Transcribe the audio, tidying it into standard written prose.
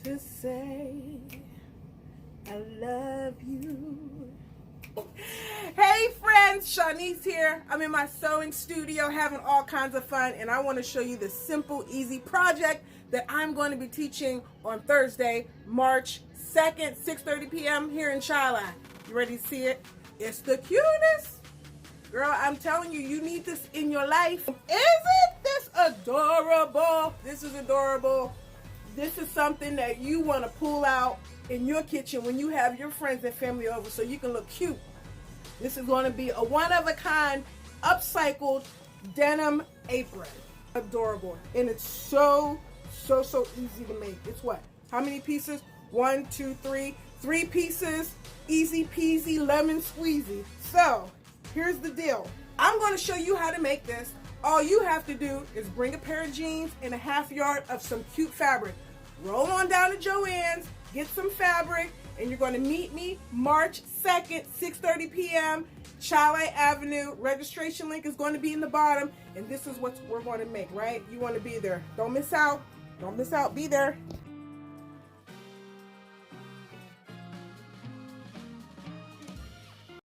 to say I love you. Hey friends, Shanice here. I'm in my sewing studio having all kinds of fun, and I want to show you the simple, easy project that I'm going to be teaching on Thursday, March 2nd, 6:30 p.m. here in Chi-Li. You ready to see it? It's the cutest. Girl, I'm telling you, you need this in your life. Isn't this adorable? This is adorable. This is something that you want to pull out in your kitchen when you have your friends and family over so you can look cute. This is going to be a one-of-a-kind, upcycled denim apron. Adorable. And it's so easy to make. It's what? How many pieces? 1, 2, 3. 3 pieces. Easy peasy, lemon squeezy. So, here's the deal. I'm going to show you how to make this. All you have to do is bring a pair of jeans and a half yard of some cute fabric. Roll on down to Joann's, get some fabric, and you're going to meet me March 2nd, 6:30 p.m., Chi-Li Avenue. Registration link is going to be in the bottom, and this is what we're going to make, right? You want to be there. Don't miss out. Don't miss out. Be there.